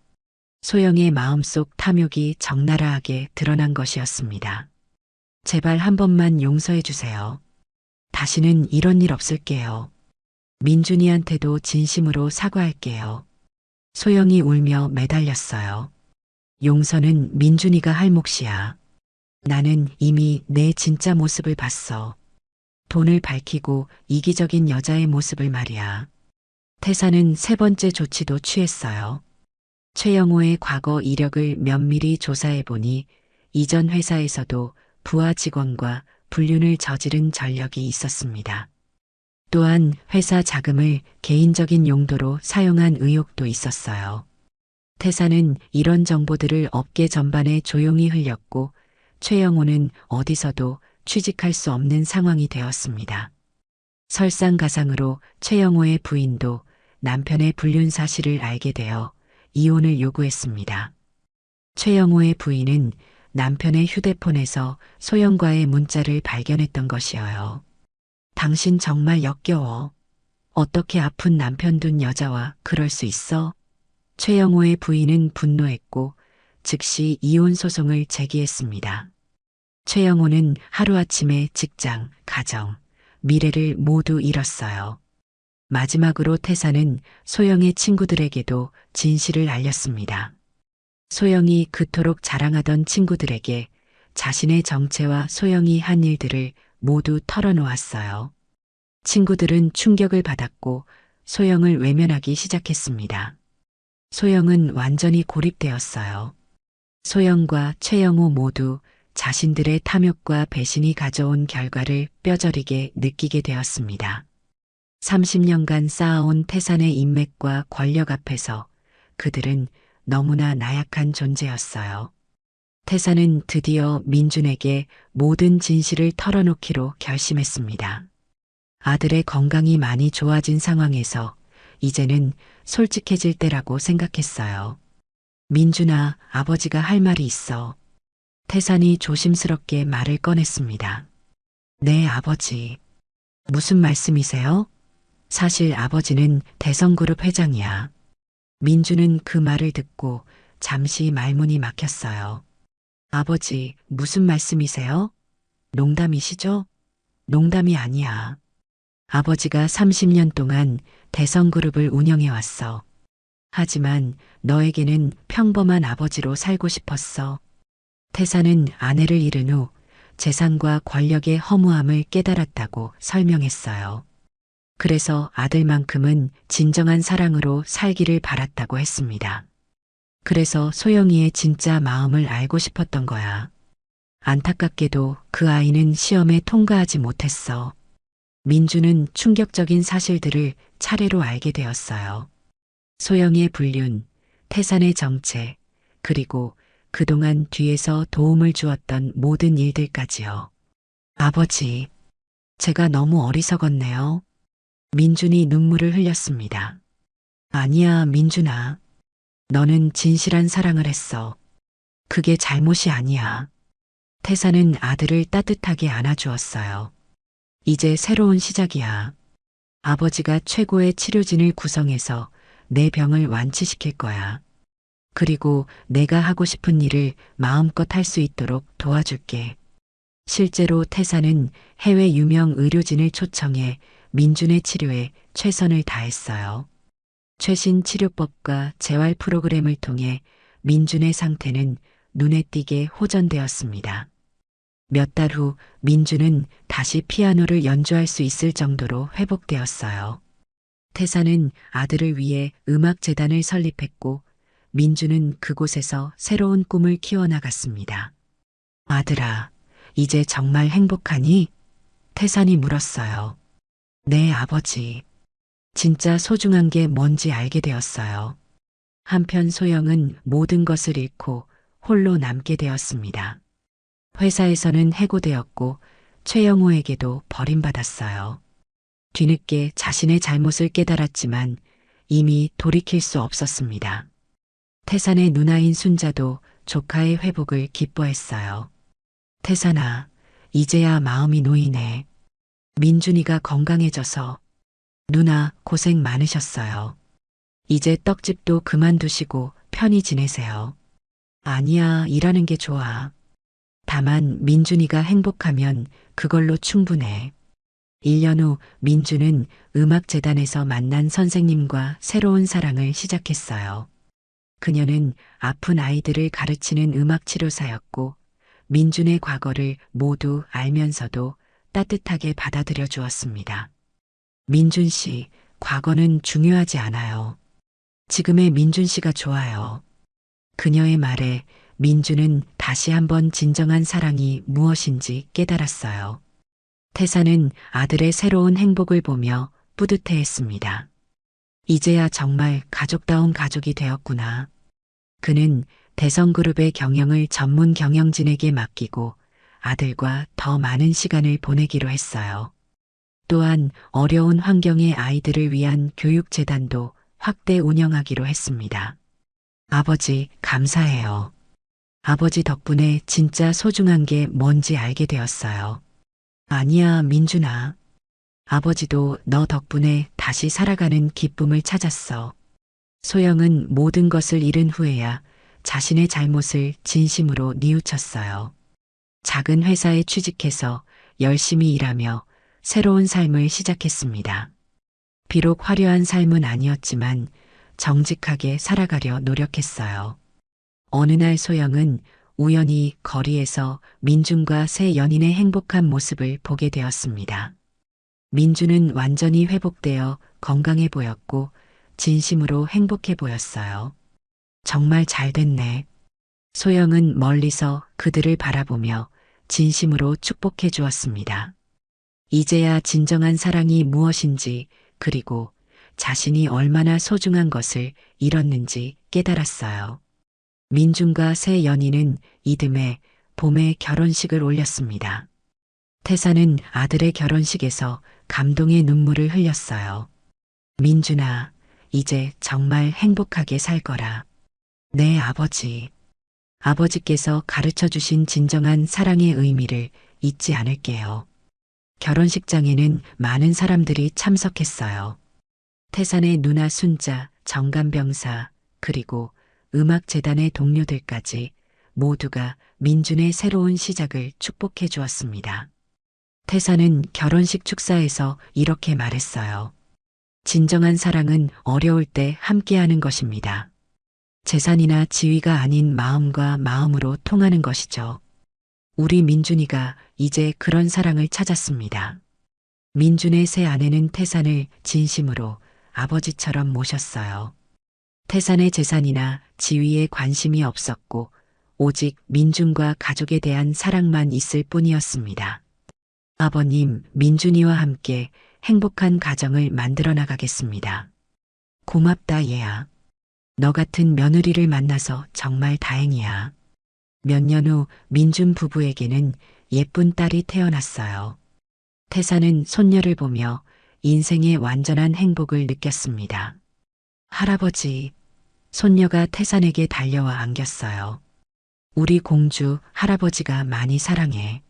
S2: 소영의 마음속 탐욕이 적나라하게 드러난 것이었습니다. 제발 한 번만 용서해 주세요. 다시는 이런 일 없을게요. 민준이한테도 진심으로 사과할게요. 소영이 울며 매달렸어요. 용서는 민준이가 할 몫이야. 나는 이미 내 진짜 모습을 봤어. 돈을 밝히고 이기적인 여자의 모습을 말이야. 태사는 세 번째 조치도 취했어요. 최영호의 과거 이력을 면밀히 조사해보니 이전 회사에서도 부하 직원과 불륜을 저지른 전력이 있었습니다. 또한 회사 자금을 개인적인 용도로 사용한 의혹도 있었어요. 태사는 이런 정보들을 업계 전반에 조용히 흘렸고 최영호는 어디서도 취직할 수 없는 상황이 되었습니다. 설상가상으로 최영호의 부인도 남편의 불륜 사실을 알게 되어 이혼을 요구했습니다. 최영호의 부인은 남편의 휴대폰에서 소영과의 문자를 발견했던 것이어요. 당신 정말 역겨워. 어떻게 아픈 남편 둔 여자와 그럴 수 있어? 최영호의 부인은 분노했고 즉시 이혼 소송을 제기했습니다. 최영호는 하루아침에 직장, 가정, 미래를 모두 잃었어요. 마지막으로 태사는 소영의 친구들에게도 진실을 알렸습니다. 소영이 그토록 자랑하던 친구들에게 자신의 정체와 소영이 한 일들을 모두 털어놓았어요. 친구들은 충격을 받았고 소영을 외면하기 시작했습니다. 소영은 완전히 고립되었어요. 소영과 최영호 모두 자신들의 탐욕과 배신이 가져온 결과를 뼈저리게 느끼게 되었습니다. 30년간 쌓아온 태산의 인맥과 권력 앞에서 그들은 너무나 나약한 존재였어요. 태산은 드디어 민준에게 모든 진실을 털어놓기로 결심했습니다. 아들의 건강이 많이 좋아진 상황에서 이제는 솔직해질 때라고 생각했어요. 민준아, 아버지가 할 말이 있어. 태산이 조심스럽게 말을 꺼냈습니다. 네, 아버지. 무슨 말씀이세요? 사실 아버지는 대성그룹 회장이야. 민준은 그 말을 듣고 잠시 말문이 막혔어요. 아버지, 무슨 말씀이세요? 농담이시죠? 농담이 아니야. 아버지가 30년 동안 대성그룹을 운영해왔어. 하지만 너에게는 평범한 아버지로 살고 싶었어. 태사는 아내를 잃은 후 재산과 권력의 허무함을 깨달았다고 설명했어요. 그래서 아들만큼은 진정한 사랑으로 살기를 바랐다고 했습니다. 그래서 소영이의 진짜 마음을 알고 싶었던 거야. 안타깝게도 그 아이는 시험에 통과하지 못했어. 민주는 충격적인 사실들을 차례로 알게 되었어요. 소영이의 불륜, 태산의 정체, 그리고 그동안 뒤에서 도움을 주었던 모든 일들까지요. 아버지, 제가 너무 어리석었네요. 민준이 눈물을 흘렸습니다. 아니야, 민준아. 너는 진실한 사랑을 했어. 그게 잘못이 아니야. 태사는 아들을 따뜻하게 안아주었어요. 이제 새로운 시작이야. 아버지가 최고의 치료진을 구성해서 내 병을 완치시킬 거야. 그리고 내가 하고 싶은 일을 마음껏 할 수 있도록 도와줄게. 실제로 태사는 해외 유명 의료진을 초청해 민준의 치료에 최선을 다했어요. 최신 치료법과 재활 프로그램을 통해 민준의 상태는 눈에 띄게 호전되었습니다. 몇 달 후 민준은 다시 피아노를 연주할 수 있을 정도로 회복되었어요. 태사는 아들을 위해 음악재단을 설립했고 민준은 그곳에서 새로운 꿈을 키워나갔습니다. 아들아, 이제 정말 행복하니? 태산이 물었어요. 네, 아버지. 진짜 소중한 게 뭔지 알게 되었어요. 한편 소영은 모든 것을 잃고 홀로 남게 되었습니다. 회사에서는 해고되었고 최영호에게도 버림받았어요. 뒤늦게 자신의 잘못을 깨달았지만 이미 돌이킬 수 없었습니다. 태산의 누나인 순자도 조카의 회복을 기뻐했어요. 태산아, 이제야 마음이 놓이네. 민준이가 건강해져서. 누나 고생 많으셨어요. 이제 떡집도 그만두시고 편히 지내세요. 아니야, 일하는 게 좋아. 다만 민준이가 행복하면 그걸로 충분해. 1년 후 민주는 음악재단에서 만난 선생님과 새로운 사랑을 시작했어요. 그녀는 아픈 아이들을 가르치는 음악치료사였고 민준의 과거를 모두 알면서도 따뜻하게 받아들여 주었습니다. 민준 씨, 과거는 중요하지 않아요. 지금의 민준 씨가 좋아요. 그녀의 말에 민준은 다시 한번 진정한 사랑이 무엇인지 깨달았어요. 태사는 아들의 새로운 행복을 보며 뿌듯해했습니다. 이제야 정말 가족다운 가족이 되었구나. 그는 대성그룹의 경영을 전문 경영진에게 맡기고 아들과 더 많은 시간을 보내기로 했어요. 또한 어려운 환경의 아이들을 위한 교육재단도 확대 운영하기로 했습니다. 아버지, 감사해요. 아버지 덕분에 진짜 소중한 게 뭔지 알게 되었어요. 아니야, 민준아. 아버지도 너 덕분에 다시 살아가는 기쁨을 찾았어. 소영은 모든 것을 잃은 후에야 자신의 잘못을 진심으로 뉘우쳤어요. 작은 회사에 취직해서 열심히 일하며 새로운 삶을 시작했습니다. 비록 화려한 삶은 아니었지만 정직하게 살아가려 노력했어요. 어느 날 소영은 우연히 거리에서 민준과 새 연인의 행복한 모습을 보게 되었습니다. 민준은 완전히 회복되어 건강해 보였고 진심으로 행복해 보였어요. 정말 잘 됐네. 소영은 멀리서 그들을 바라보며 진심으로 축복해 주었습니다. 이제야 진정한 사랑이 무엇인지 그리고 자신이 얼마나 소중한 것을 잃었는지 깨달았어요. 민준과 새 연인은 이듬해 봄에 결혼식을 올렸습니다. 태사는 아들의 결혼식에서 감동의 눈물을 흘렸어요. 민준아, 이제 정말 행복하게 살 거라. 네, 아버지. 아버지께서 가르쳐 주신 진정한 사랑의 의미를 잊지 않을게요. 결혼식장에는 많은 사람들이 참석했어요. 태산의 누나 순자, 정간병사, 그리고 음악재단의 동료들까지 모두가 민준의 새로운 시작을 축복해 주었습니다. 태산은 결혼식 축사에서 이렇게 말했어요. 진정한 사랑은 어려울 때 함께하는 것입니다. 재산이나 지위가 아닌 마음과 마음으로 통하는 것이죠. 우리 민준이가 이제 그런 사랑을 찾았습니다. 민준의 새 아내는 태산을 진심으로 아버지처럼 모셨어요. 태산의 재산이나 지위에 관심이 없었고 오직 민준과 가족에 대한 사랑만 있을 뿐이었습니다. 아버님, 민준이와 함께 행복한 가정을 만들어 나가겠습니다. 고맙다, 얘야. 너 같은 며느리를 만나서 정말 다행이야. 몇 년 후 민준 부부에게는 예쁜 딸이 태어났어요. 태사는 손녀를 보며 인생의 완전한 행복을 느꼈습니다. 할아버지, 손녀가 태산에게 달려와 안겼어요. 우리 공주 할아버지가 많이 사랑해.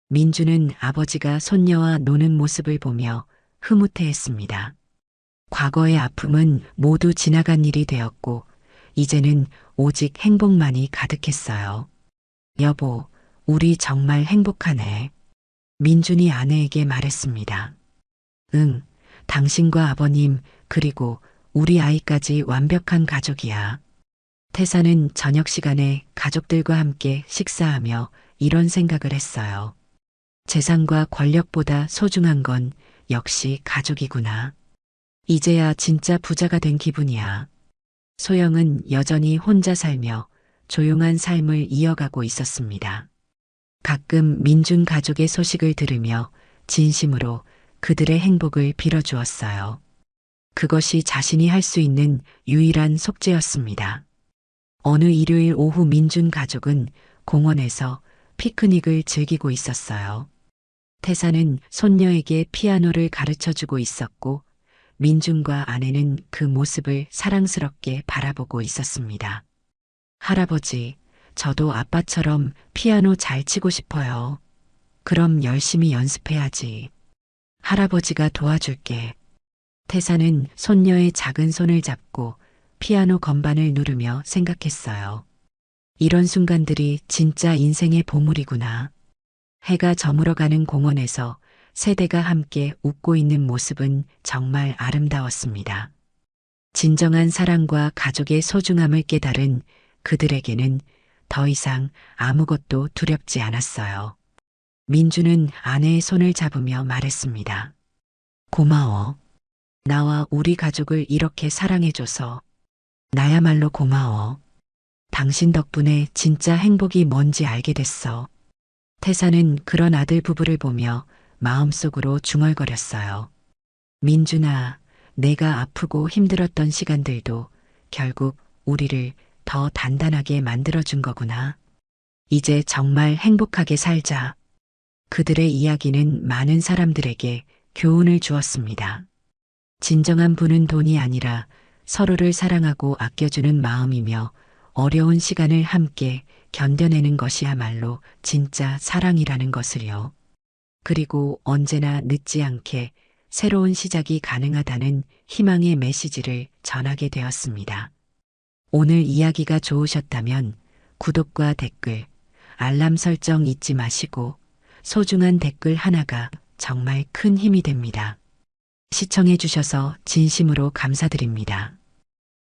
S2: 민주는 아버지가 손녀와 노는 모습을 보며 흐뭇해했습니다. 과거의 아픔은 모두 지나간 일이 되었고 이제는 오직 행복만이 가득했어요. 여보, 우리 정말 행복하네. 민준이 아내에게 말했습니다. 응, 당신과 아버님 그리고 우리 아이까지 완벽한 가족이야. 태사는 저녁 시간에 가족들과 함께 식사하며 이런 생각을 했어요. 재산과 권력보다 소중한 건 역시 가족이구나. 이제야 진짜 부자가 된 기분이야. 소영은 여전히 혼자 살며 조용한 삶을 이어가고 있었습니다. 가끔 민준 가족의 소식을 들으며 진심으로 그들의 행복을 빌어주었어요. 그것이 자신이 할 수 있는 유일한 속죄였습니다. 어느 일요일 오후 민준 가족은 공원에서 피크닉을 즐기고 있었어요. 태사는 손녀에게 피아노를 가르쳐 주고 있었고 민준과 아내는 그 모습을 사랑스럽게 바라보고 있었습니다. 할아버지, 저도 아빠처럼 피아노 잘 치고 싶어요. 그럼 열심히 연습해야지. 할아버지가 도와줄게. 태사는 손녀의 작은 손을 잡고 피아노 건반을 누르며 생각했어요. 이런 순간들이 진짜 인생의 보물이구나. 해가 저물어가는 공원에서 세대가 함께 웃고 있는 모습은 정말 아름다웠습니다. 진정한 사랑과 가족의 소중함을 깨달은 그들에게는 더 이상 아무것도 두렵지 않았어요. 민주는 아내의 손을 잡으며 말했습니다. 고마워. 나와 우리 가족을 이렇게 사랑해줘서 나야말로 고마워. 당신 덕분에 진짜 행복이 뭔지 알게 됐어. 태사는 그런 아들 부부를 보며 마음속으로 중얼거렸어요. 민준아, 내가 아프고 힘들었던 시간들도 결국 우리를 더 단단하게 만들어준 거구나. 이제 정말 행복하게 살자. 그들의 이야기는 많은 사람들에게 교훈을 주었습니다. 진정한 부는 돈이 아니라 서로를 사랑하고 아껴주는 마음이며 어려운 시간을 함께 견뎌내는 것이야말로 진짜 사랑이라는 것을요. 그리고 언제나 늦지 않게 새로운 시작이 가능하다는 희망의 메시지를 전하게 되었습니다. 오늘 이야기가 좋으셨다면 구독과 댓글, 알람 설정 잊지 마시고 소중한 댓글 하나가 정말 큰 힘이 됩니다. 시청해 주셔서 진심으로 감사드립니다.